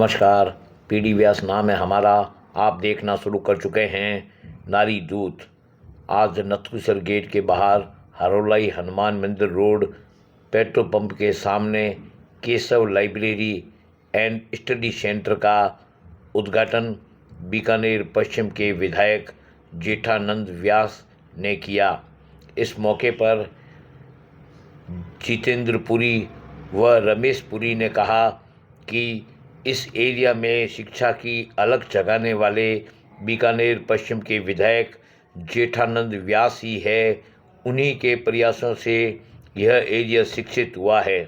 नमस्कार, पीडी व्यास नाम है हमारा। आप देखना शुरू कर चुके हैं नारी दूत। आज नथुसर गेट के बाहर हरोलाई हनुमान मंदिर रोड पेट्रोल पंप के सामने Keshav library and study centre का उद्घाटन बीकानेर पश्चिम के विधायक जेठानंद व्यास ने किया। इस मौके पर जितेंद्र पुरी व रमेश पुरी ने कहा कि इस एरिया में शिक्षा की अलग जगाने वाले बीकानेर पश्चिम के विधायक जेठानंद व्यास ही है। उन्हीं के प्रयासों से यह एरिया शिक्षित हुआ है।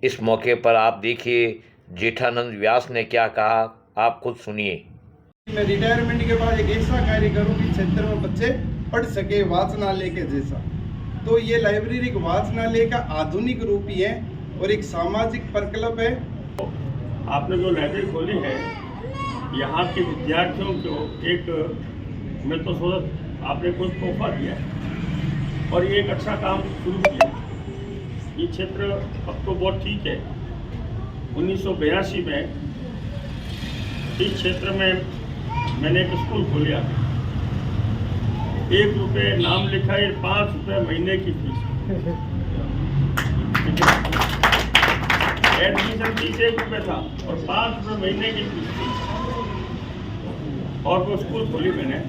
इस मौके पर आप देखिए जेठानंद व्यास ने क्या कहा, आप खुद सुनिए। मैं रिटायरमेंट के बाद एक ऐसा कार्य करूं कि क्षेत्र में बच्चे पढ़ सके, वाचनालय के जैसा। तो ये लाइब्रेरी एक वाचनालय का आधुनिक रूप ही है और एक सामाजिक प्रकल्प है। आपने जो लाइब्रेरी खोली है, यहाँ के विद्यार्थियों को एक, मैं तो सोचा आपने कुछ तोहफा दिया है और ये एक अच्छा काम शुरू किया। ये क्षेत्र अब तो बहुत ठीक है। 1982 में इस क्षेत्र में मैंने एक स्कूल खोलिया। 1 रुपये नाम लिखा है, 5 रुपये महीने की फीस। एडमिशन फीस 1 रुपये था और 5 रुपये महीने की फीस थी। और वो स्कूल खोली मैंने।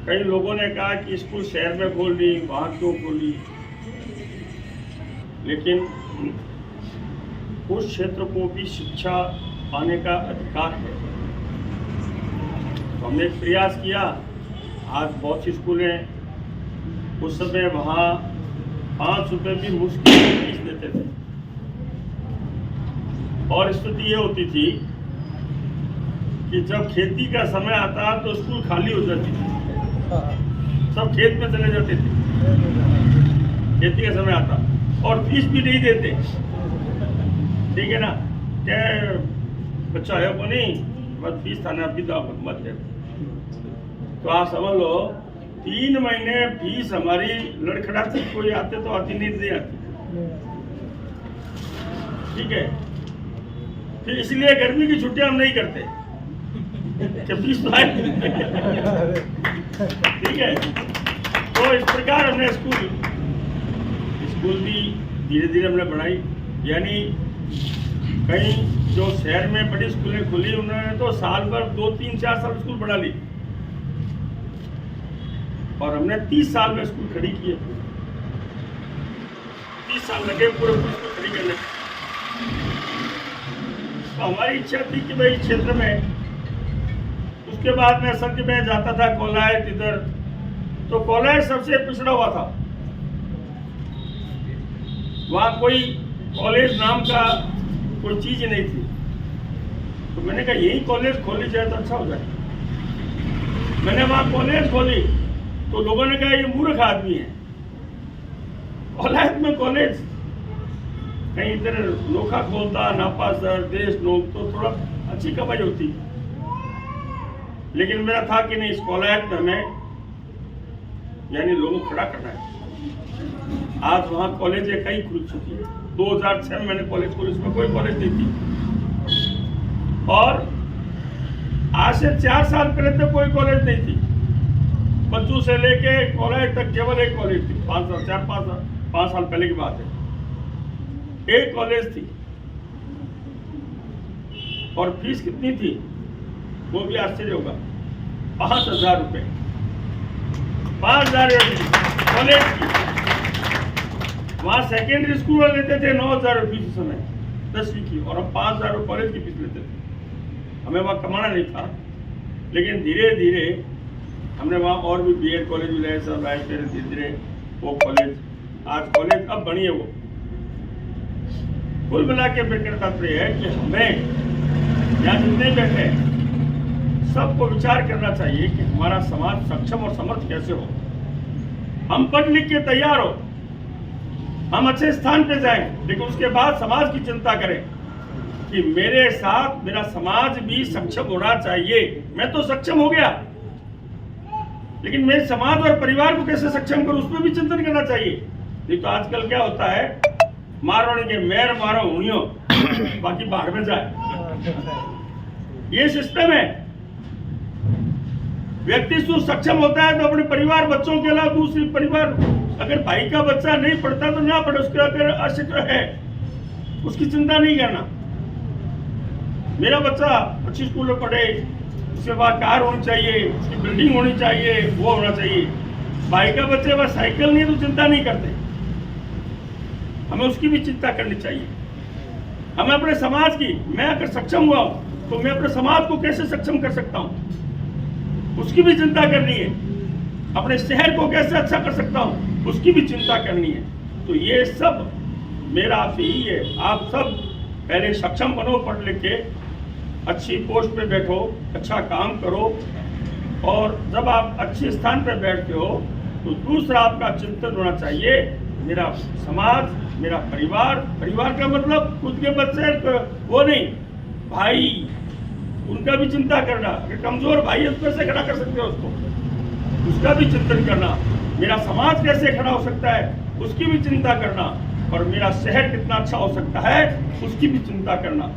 कई लोगों ने कहा कि स्कूल शहर में खोल ली, वहाँ क्यों खोली, लेकिन उस क्षेत्र को भी शिक्षा पाने का अधिकार है। तो हमने एक प्रयास किया। आज बहुत सी स्कूलें, उस समय वहाँ 5 रुपये भी मुश्किल फीस देते थे और स्थिति ये होती थी कि जब खेती का समय आता तो स्कूल खाली हो जाती थी, सब खेत में चले जाते थे। खेती का समय आता और फीस भी नहीं देते, ठीक है ना, क्या बच्चा है को नहीं, बस फीस थाना भी दो मत दे। तो आप समझ लो 3 महीने फीस हमारी लड़खड़ाती, कोई आते तो आती, नहीं दे आती, ठीक है। फिर इसलिए गर्मी की छुट्टियां हम नहीं करते कि फीस तो आए, ठीक है। तो इस प्रकार हमने स्कूल भी धीरे धीरे हमने बढ़ाई। यानी कई जो शहर में बड़ी स्कूलें खुली, उन्होंने तो साल भर 2, 3, 4 साल स्कूल बढ़ा ली और हमने 30 साल में स्कूल खड़ी किए। 30 साल लगे पूरे स्कूल खड़ी करने। तो हमारी इच्छा थी कि भाई इस क्षेत्र में, उसके बाद मैं संघ में जाता था कोलायत इधर, तो कोलायत सबसे पिछड़ा हुआ था। वहाँ कोई कॉलेज नाम का कोई चीज नहीं थी। तो मैंने कहा यही कॉलेज खोली जाए तो अच्छा हो जाए। मैंने वहाँ कॉलेज खोली तो लोगों ने कहा ये मूर्ख आदमी है, कोलायत में कॉलेज, कहीं इधर नोखा खोलता, नापासर, देश नोक, तो थोड़ा अच्छी कमाई होती। लेकिन मेरा था कि नहीं, इस कोलायत में हमें यानी लोगों को खड़ा करना है। आज वहाँ कॉलेजें कई खुल चुकी है। 2006 में मैंने कॉलेज खोली, उसमें कोई कॉलेज नहीं थी। और आज से 4 साल पहले तक कोई कॉलेज नहीं थी। बच्चों से लेके कॉलेज तक केवल एक कॉलेज थी। 5 साल पहले की बात है, एक कॉलेज थी। और फीस कितनी थी वो भी आश्चर्य होगा, 5,000 रुपये। 5,000 कॉलेज की। वहाँ सेकेंडरी स्कूल वाले लेते थे 9,000 रुपये फीस समय 10वीं की, और हम 5,000 कॉलेज की फीस लेते थे। हमें वहाँ कमाना नहीं था, लेकिन धीरे धीरे हमने वहाँ और भी BEd कॉलेज भी लाए, सब लाए। फिर धीरे धीरे वो कॉलेज, आज कॉलेज अब बनी है वो। कुल मिला के बेहतर तात्पर्य है कि हमें यहाँ जितने बैठे हैं सबको विचार करना चाहिए कि हमारा समाज सक्षम और समर्थ कैसे हो। हम पढ़ लिख के तैयार हो, हम अच्छे स्थान पे जाएं, लेकिन उसके बाद समाज की चिंता करें कि मेरे साथ मेरा समाज भी सक्षम होना चाहिए। मैं तो सक्षम हो गया, लेकिन मेरे समाज और परिवार को कैसे सक्षम करूं, उस पर भी चिंतन करना चाहिए। नहीं तो आजकल क्या होता है, मारवाड़ी के मेर मारो हुनियो बाकी भाग में जाए। ये सिस्टम है। व्यक्ति सक्षम होता है तो अपने परिवार बच्चों के अलावा दूसरी परिवार, अगर भाई का बच्चा नहीं पढ़ता तो ना पढ़े, उसके अगर अशिक्षित है उसकी चिंता नहीं करना। मेरा बच्चा अच्छी स्कूल में पढ़े, उसके बाद कार होनी चाहिए, उसकी बिल्डिंग होनी चाहिए, वो होना चाहिए। भाई का बच्चे पास साइकिल नहीं तो चिंता नहीं करते। हमें उसकी भी चिंता करनी चाहिए। हमें अपने समाज की, मैं अगर सक्षम हुआ तो मैं अपने समाज को कैसे सक्षम कर सकता हूँ, उसकी भी चिंता करनी है। अपने शहर को कैसे अच्छा कर सकता हूँ, उसकी भी चिंता करनी है। तो ये सब मेरा आपसे ही है, आप सब पहले सक्षम बनो, पढ़ लिख के अच्छी पोस्ट पे बैठो, अच्छा काम करो, और जब आप अच्छे स्थान पे बैठते हो तो दूसरा आपका चिंतन होना चाहिए, मेरा समाज, मेरा परिवार। परिवार का मतलब खुद के बच्चे वो नहीं, भाई, उनका भी चिंता करना। अगर कमजोर भाई है तो कैसे खड़ा कर सकते हो उसको, उसका भी चिंतन करना। मेरा समाज कैसे खड़ा हो सकता है, उसकी भी चिंता करना। और मेरा शहर कितना अच्छा हो सकता है, उसकी भी चिंता करना।